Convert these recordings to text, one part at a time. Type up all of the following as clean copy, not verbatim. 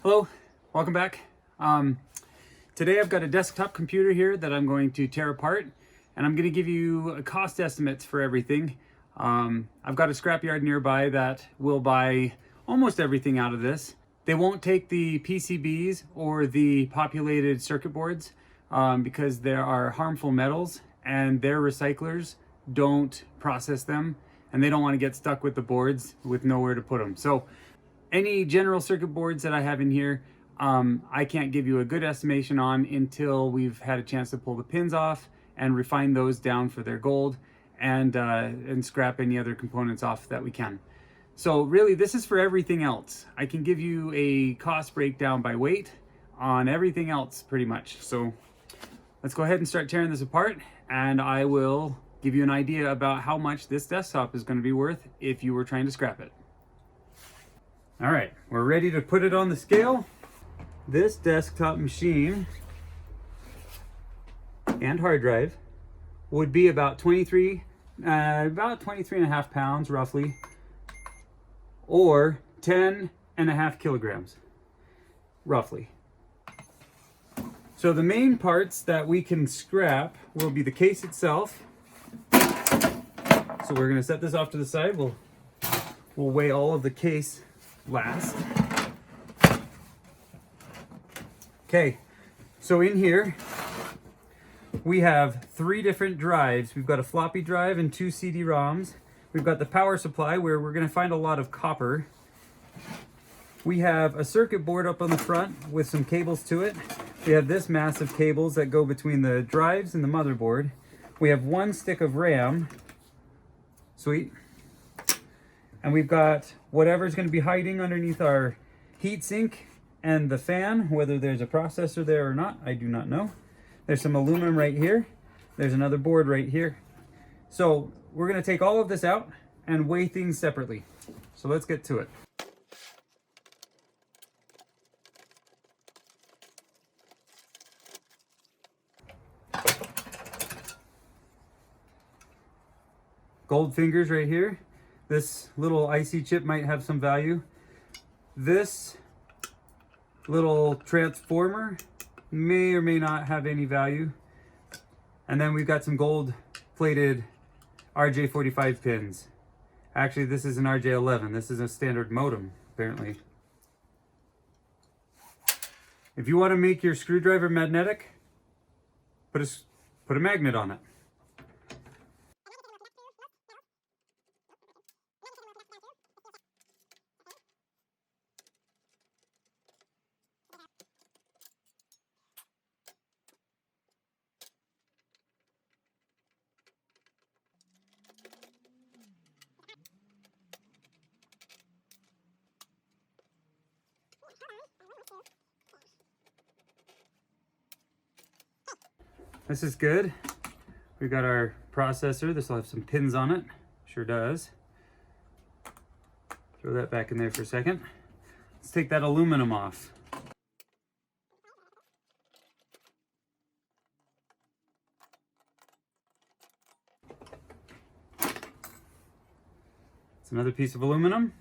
Hello, welcome back. Today I've got a desktop computer here that I'm going to tear apart, and I'm going to give you cost estimates for everything. I've got a scrapyard nearby that will buy almost everything out of this. They won't take the PCBs or the populated circuit boards because there are harmful metals, and their recyclers don't process them, and they don't want to get stuck with the boards with nowhere to put them. So any general circuit boards that I have in here, I can't give you a good estimation on until we've had a chance to pull the pins off and refine those down for their gold, and scrap any other components off that we can. So really, this is for everything else. I can give you a cost breakdown by weight on everything else pretty much. So let's go ahead and start tearing this apart, and I will give you an idea about how much this desktop is going to be worth if you were trying to scrap it. All right, we're ready to put it on the scale. This desktop machine and hard drive would be about 23 and a half pounds roughly, or 10.5 kilograms roughly. So the main parts that we can scrap will be the case itself. So we're going to set this off to the side. We'll weigh all of the case last. Okay, so in here we have 3 different drives. We've got a floppy drive and 2 CD-ROMs. We've got the power supply where we're going to find a lot of copper. We have a circuit board up on the front with some cables to it. We have this massive cables that go between the drives and the motherboard. We have 1 stick of RAM. Sweet. And we've got whatever's going to be hiding underneath our heatsink and the fan, whether there's a processor there or not, I do not know. There's some aluminum right here. There's another board right here. So we're going to take all of this out and weigh things separately. So let's get to it. Gold fingers right here. This little IC chip might have some value. This little transformer may or may not have any value. And then we've got some gold plated RJ45 pins. Actually, this is an RJ11. This is a standard modem, apparently. If you want to make your screwdriver magnetic, put a magnet on it. This is good. We've got our processor. This will have some pins on it. Sure does. Throw that back in there for a second. Let's take that aluminum off. It's another piece of aluminum.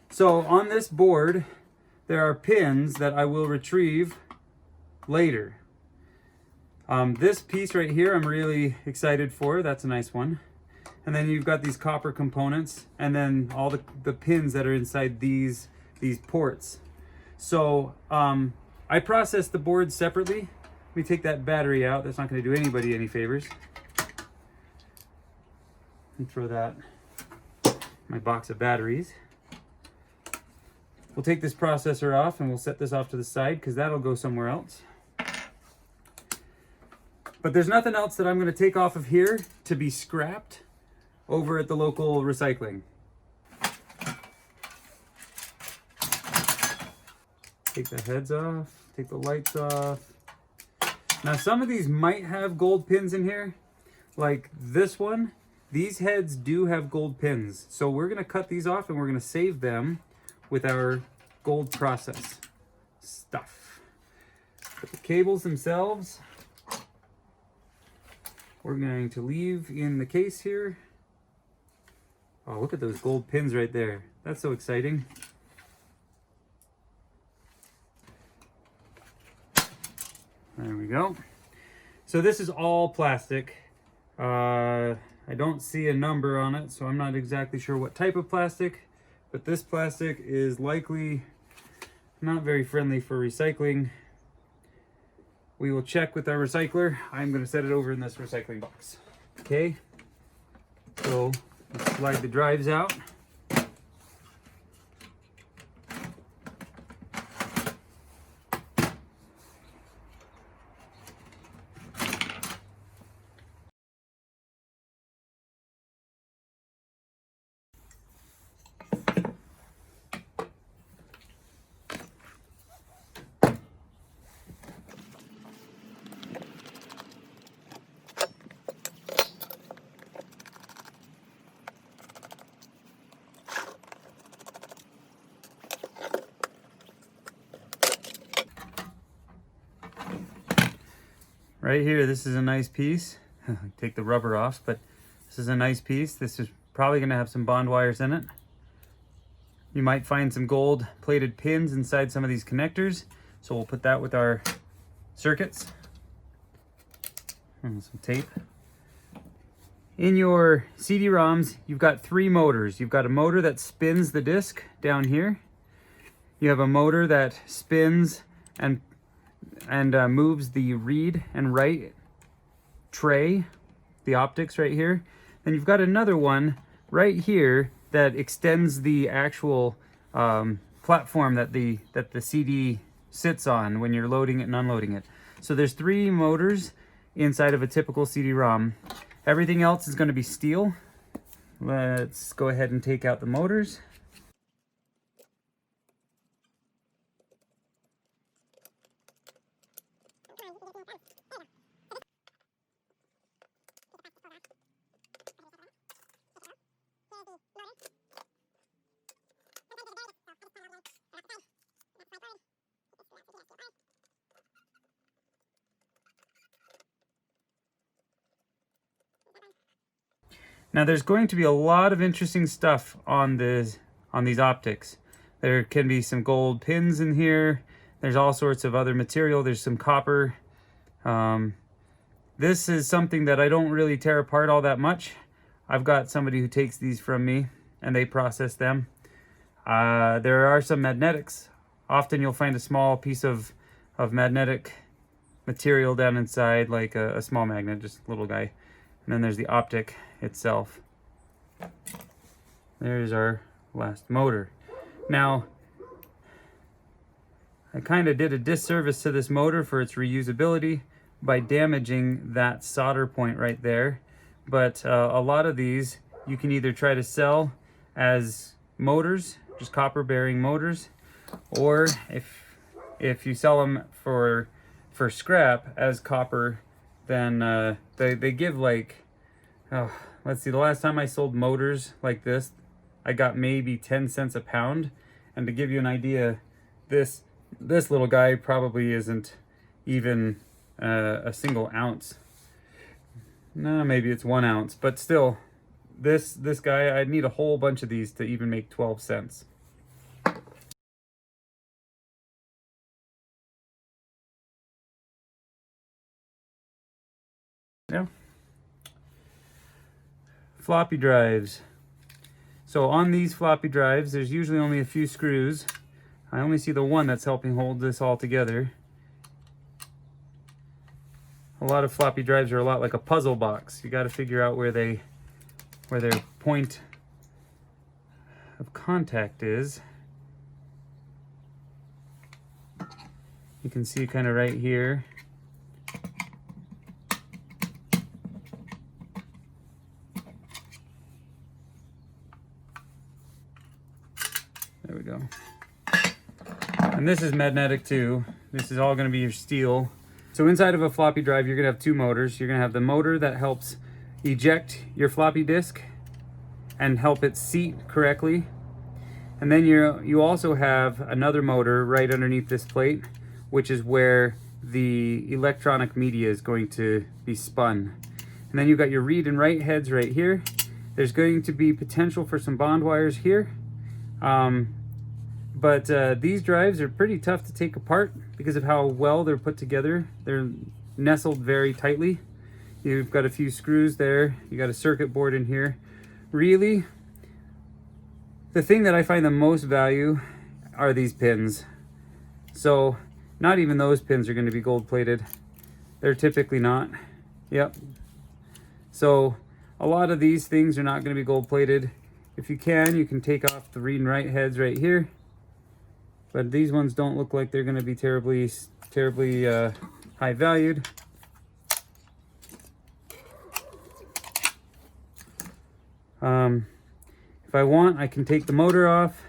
So on this board, there are pins that I will retrieve later. This piece right here I'm really excited for. That's a nice one. And then you've got these copper components, and then all the pins that are inside these ports. So I processed the board separately. Let me take that battery out. That's not going to do anybody any favors. And throw that in my box of batteries. We'll take this processor off and we'll set this off to the side because that'll go somewhere else. But there's nothing else that I'm going to take off of here to be scrapped over at the local recycling. Take the heads off, take the lights off. Now some of these might have gold pins in here, like this one. These heads do have gold pins. So we're going to cut these off and we're going to save them with our gold process stuff. But the cables themselves, we're going to leave in the case here. Oh, look at those gold pins right there. That's so exciting. There we go. So this is all plastic. I don't see a number on it, so I'm not exactly sure what type of plastic, but this plastic is likely not very friendly for recycling. We will check with our recycler. I'm going to set it over in this recycling box. Okay, so let's slide the drives out. Right here, this is a nice piece. Take the rubber off, but this is a nice piece. This is probably going to have some bond wires in it. You might find some gold plated pins inside some of these connectors, so we'll put that with our circuits. And some tape. In your CD-ROMs, you've got 3 motors. You've got a motor that spins the disc down here. You have a motor that spins and moves the read and write tray, the optics right here. Then you've got another one right here that extends the actual platform that the CD sits on when you're loading it and unloading it. So there's 3 motors inside of a typical CD-ROM. Everything else is going to be steel. Let's go ahead and take out the motors. Now there's going to be a lot of interesting stuff on these optics. There can be some gold pins in here. There's all sorts of other material. There's some copper. This is something that I don't really tear apart all that much. I've got somebody who takes these from me and they process them. There are some magnetics. Often you'll find a small piece of magnetic material down inside, like a small magnet, just a little guy. And then there's the optic itself. There's our last motor. Now, I kind of did a disservice to this motor for its reusability by damaging that solder point right there. But a lot of these you can either try to sell as motors, just copper bearing motors, or if you sell them for scrap as copper, then they give like, oh, let's see, the last time I sold motors like this, I got maybe 10 cents a pound. And to give you an idea, this little guy probably isn't even a single ounce. No, maybe it's 1 ounce, but still, this guy, I'd need a whole bunch of these to even make 12 cents. Yeah. Floppy drives. So on these floppy drives, there's usually only a few screws. I only see the one that's helping hold this all together. A lot of floppy drives are a lot like a puzzle box. You got to figure out where their point of contact is. You can see kind of right here. There we go. And this is magnetic too. This is all going to be your steel. So inside of a floppy drive, you're going to have 2 motors. You're going to have the motor that helps eject your floppy disk and help it seat correctly. And then you also have another motor right underneath this plate, which is where the electronic media is going to be spun. And then you've got your read and write heads right here. There's going to be potential for some bond wires here. But these drives are pretty tough to take apart because of how well they're put together. They're nestled very tightly. You've got a few screws there. You got a circuit board in here. Really, the thing that I find the most value are these pins. So not even those pins are going to be gold plated. They're typically not. Yep. So a lot of these things are not going to be gold plated. If you can take off the read and write heads right here. But these ones don't look like they're going to be terribly high valued. If I want, I can take the motor off.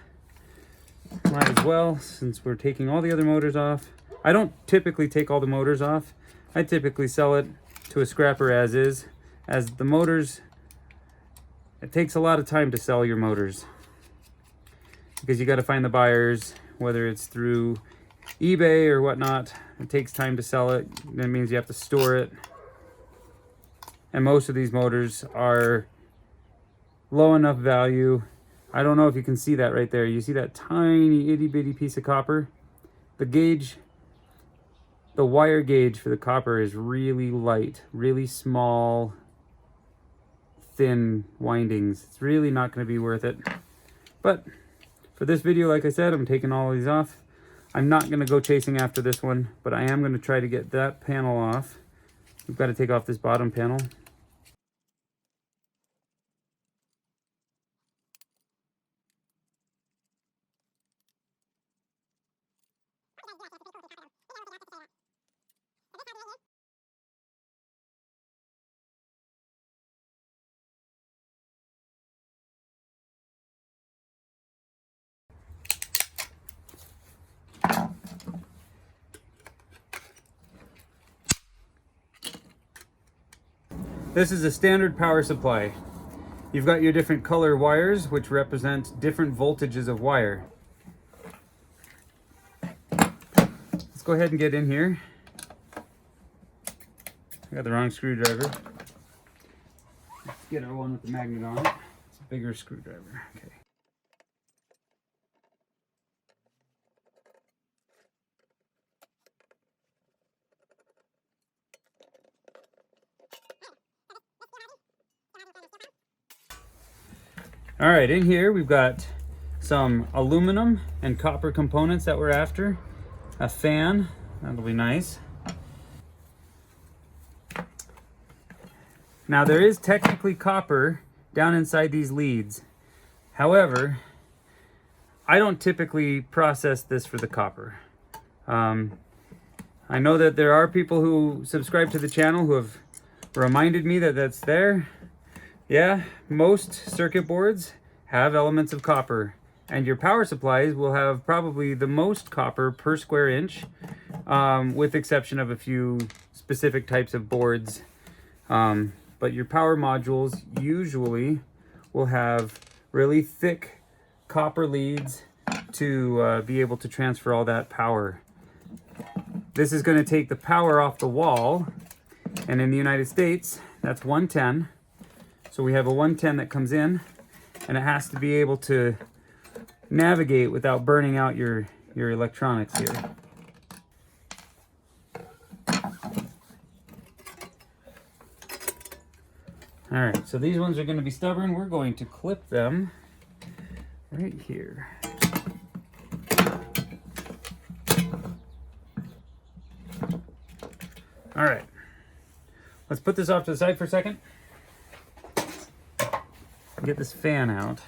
Might as well, since we're taking all the other motors off. I don't typically take all the motors off. I typically sell it to a scrapper as is. As the motors, it takes a lot of time to sell your motors, because you got to find the buyers, whether it's through eBay or whatnot. It takes time to sell it. That means you have to store it. And most of these motors are low enough value. I don't know if you can see that right there. You see that tiny itty bitty piece of copper? The gauge, the wire gauge for the copper is really light, really small, thin windings. It's really not going to be worth it. But for this video, like I said, I'm taking all of these off. I'm not going to go chasing after this one, but I am going to try to get that panel off. We've got to take off this bottom panel. This is a standard power supply. You've got your different color wires, which represent different voltages of wire. Let's go ahead and get in here. I got the wrong screwdriver. Let's get our one with the magnet on it. It's a bigger screwdriver. Okay. All right, in here we've got some aluminum and copper components that we're after. A fan, that'll be nice. Now there is technically copper down inside these leads. However, I don't typically process this for the copper. I know that there are people who subscribe to the channel who have reminded me that that's there. Yeah, most circuit boards have elements of copper, and your power supplies will have probably the most copper per square inch, with exception of a few specific types of boards. But your power modules usually will have really thick copper leads to be able to transfer all that power. This is going to take the power off the wall, and in the United States, that's 110. So we have a 110 that comes in, and it has to be able to navigate without burning out your electronics here. All right, so these ones are going to be stubborn. We're going to clip them right here. All right, let's put this off to the side for a second. Get this fan out.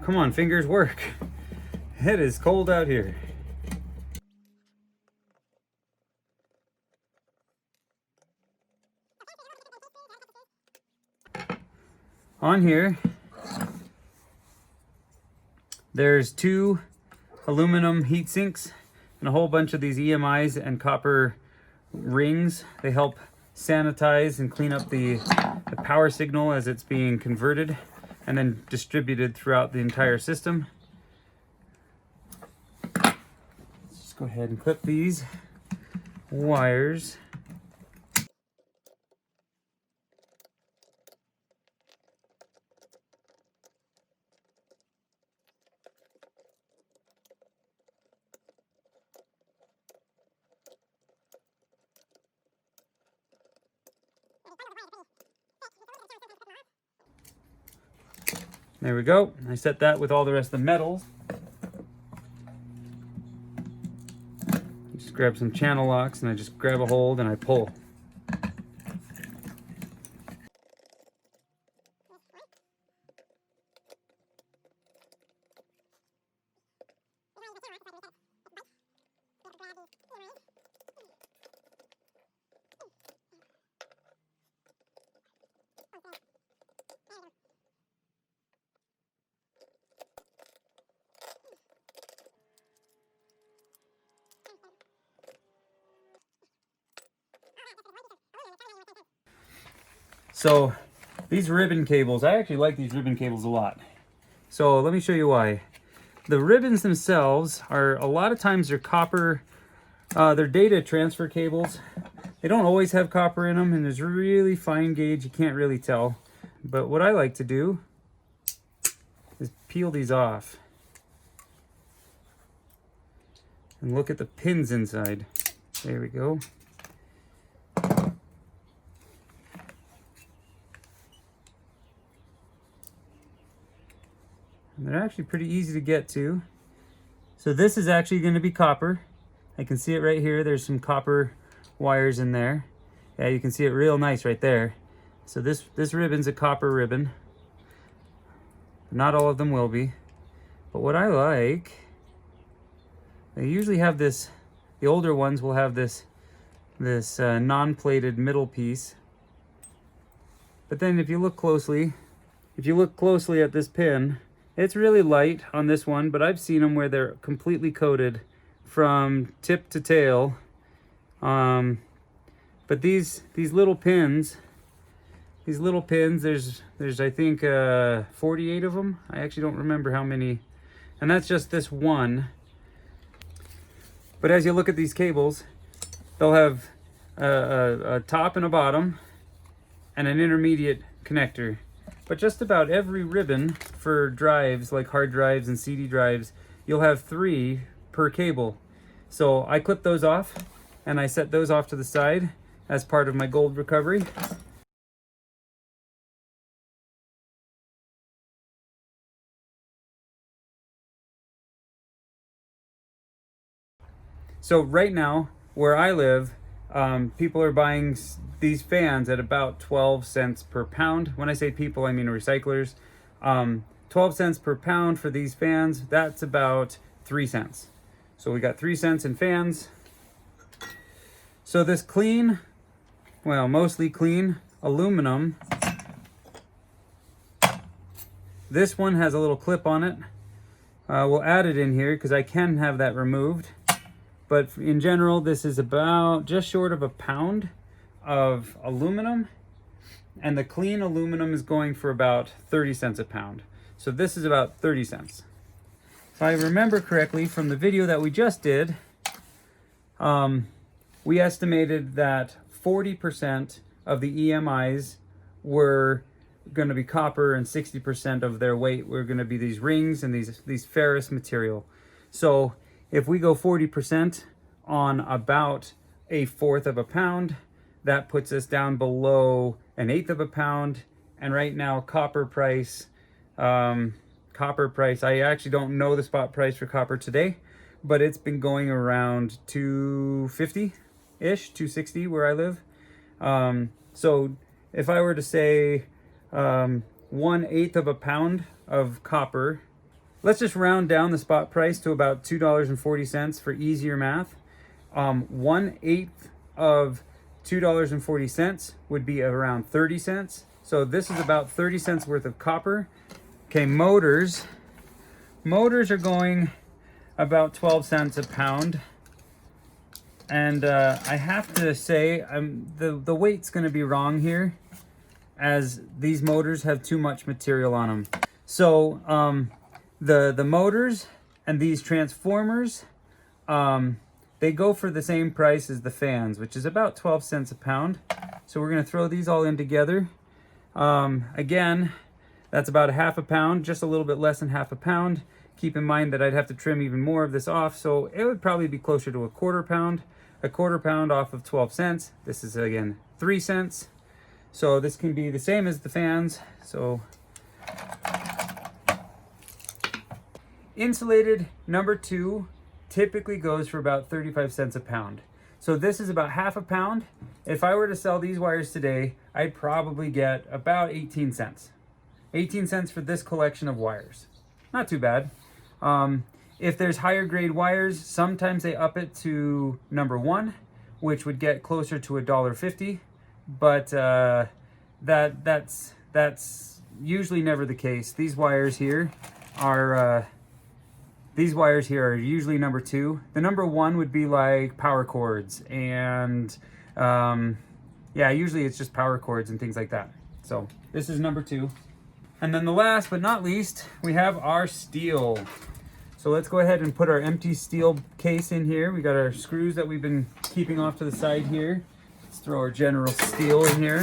Come on, fingers, work. It is cold out here. On here, there's 2 aluminum heat sinks and a whole bunch of these EMIs and copper rings. They help sanitize and clean up the power signal as it's being converted and then distributed throughout the entire system. Let's just go ahead and clip these wires. There we go. I set that with all the rest of the metals. Just grab some channel locks and I just grab a hold and I pull. So these ribbon cables, I actually like these ribbon cables a lot. So let me show you why. The ribbons themselves are, a lot of times they're copper, they're data transfer cables. They don't always have copper in them, and there's really fine gauge, you can't really tell. But what I like to do is peel these off and look at the pins inside. There we go. And they're actually pretty easy to get to. So this is actually going to be copper. I can see it right here. There's some copper wires in there. Yeah, you can see it real nice right there. So this ribbon's a copper ribbon. Not all of them will be. But what I like, they usually have this, the older ones will have this non-plated middle piece. But then if you look closely at this pin, it's really light on this one, but I've seen them where they're completely coated from tip to tail. But these little pins, there's I think 48 of them. I actually don't remember how many, and that's just this one. But as you look at these cables, they'll have a top and a bottom and an intermediate connector. But just about every ribbon for drives, like hard drives and CD drives, you'll have 3 per cable. So I clip those off and I set those off to the side as part of my gold recovery. So right now, where I live, people are buying these fans at about 12 cents per pound. When I say people, I mean recyclers. 12 cents per pound for these fans, that's about 3 cents. So we got 3 cents in fans. So this clean, well, mostly clean aluminum, this one has a little clip on it. We'll add it in here because I can have that removed. But in general, this is about just short of a pound of aluminum, and the clean aluminum is going for about 30 cents a pound. So this is about 30 cents. If I remember correctly from the video that we just did, we estimated that 40% of the EMIs were going to be copper and 60% of their weight were going to be these rings and these ferrous material. So if we go 40% on about 1/4 of a pound, that puts us down below 1/8 of a pound. And right now, copper price, I actually don't know the spot price for copper today, but it's been going around 250-ish, 260 where I live. So if I were to say 1/8 of a pound of copper, let's just round down the spot price to about $2.40 for easier math. 1/8 of $2.40 would be around 30 cents. So this is about 30 cents worth of copper. Okay, motors are going about 12 cents a pound. And I have to say, the weight's going to be wrong here, as these motors have too much material on them. So the motors and these transformers, they go for the same price as the fans, which is about 12 cents a pound. So we're going to throw these all in together. Again, that's about 1/2 pound, just a little bit less than 1/2 pound. Keep in mind that I'd have to trim even more of this off, so it would probably be closer to 1/4 pound. 1/4 pound off of 12 cents. This is, again, 3 cents. So this can be the same as the fans. So Insulated number 2 typically goes for about 35 cents a pound. So this is about half a pound. If I were to sell these wires today, I'd probably get about 18 cents. 18 cents for this collection of wires. Not too bad. If there's higher grade wires, sometimes they up it to number 1, which would get closer to $1.50. But that's usually never the case. These wires here are usually number 2. The number 1 would be like power cords, and yeah, usually it's just power cords and things like that. So this is number 2. And then the last but not least, we have our steel. So let's go ahead and put our empty steel case in here. We got our screws that we've been keeping off to the side here. Let's throw our general steel in here.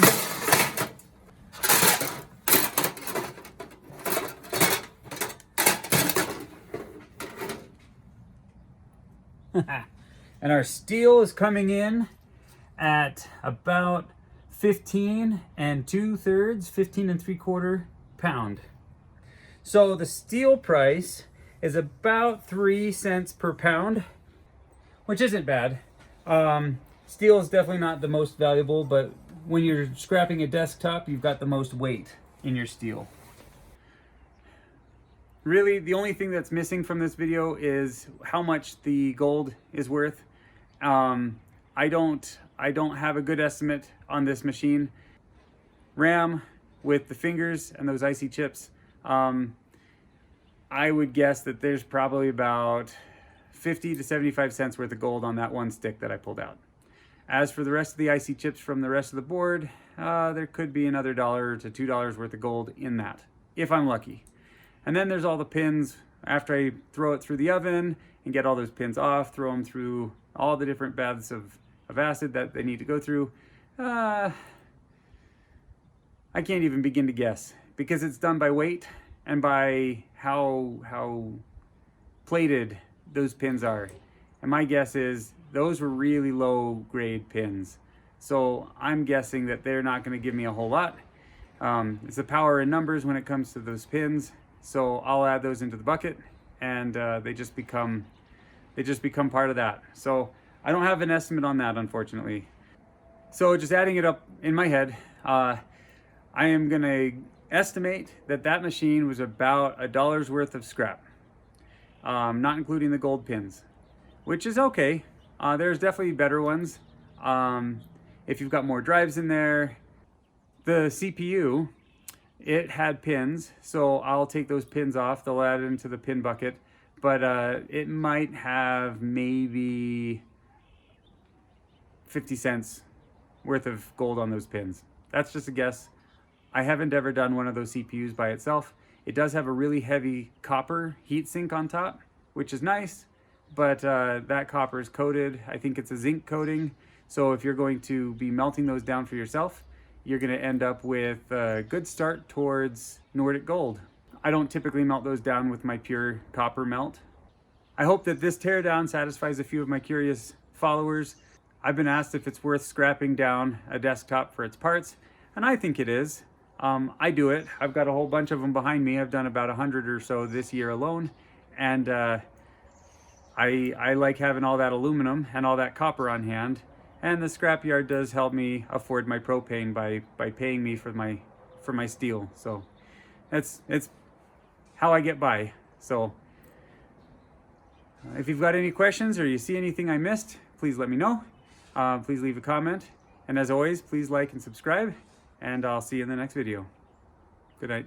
And our steel is coming in at about 15 3/4 pound. So the steel price is about 3 cents per pound, which isn't bad. Steel is definitely not the most valuable, but when you're scrapping a desktop, you've got the most weight in your steel. Really, the only thing that's missing from this video is how much the gold is worth. I don't have a good estimate on this machine. RAM with the fingers and those IC chips, I would guess that there's probably about 50 to 75 cents worth of gold on that one stick that I pulled out. As for the rest of the IC chips from the rest of the board, there could be another $1 to $2 worth of gold in that, if I'm lucky. And then there's all the pins. After I throw it through the oven and get all those pins off, throw them through all the different baths of acid that they need to go through. I can't even begin to guess, because it's done by weight and by how plated those pins are. And my guess is those were really low grade pins. So I'm guessing that they're not going to give me a whole lot. It's the power in numbers when it comes to those pins. So I'll add those into the bucket, and they just become part of that. So I don't have an estimate on that, unfortunately. So just adding it up in my head, I am gonna estimate that that machine was about $1 worth of scrap, not including the gold pins, which is okay. There's definitely better ones. If you've got more drives in there. The CPU, it had pins, so I'll take those pins off. They'll add it into the pin bucket, but it might have maybe 50 cents worth of gold on those pins. That's just a guess. I haven't ever done one of those CPUs by itself. It does have a really heavy copper heatsink on top, which is nice, but that copper is coated. I think it's a zinc coating, so if you're going to be melting those down for yourself, you're going to end up with a good start towards Nordic gold. I don't typically melt those down with my pure copper melt. I hope that this teardown satisfies a few of my curious followers. I've been asked if it's worth scrapping down a desktop for its parts, and I think it is. I do it. I've got a whole bunch of them behind me. I've done about 100 or so this year alone, and I like having all that aluminum and all that copper on hand. And the scrapyard does help me afford my propane by paying me for my steel. So it's how I get by. So if you've got any questions or you see anything I missed, please let me know. Please leave a comment. And as always, please like and subscribe. And I'll see you in the next video. Good night.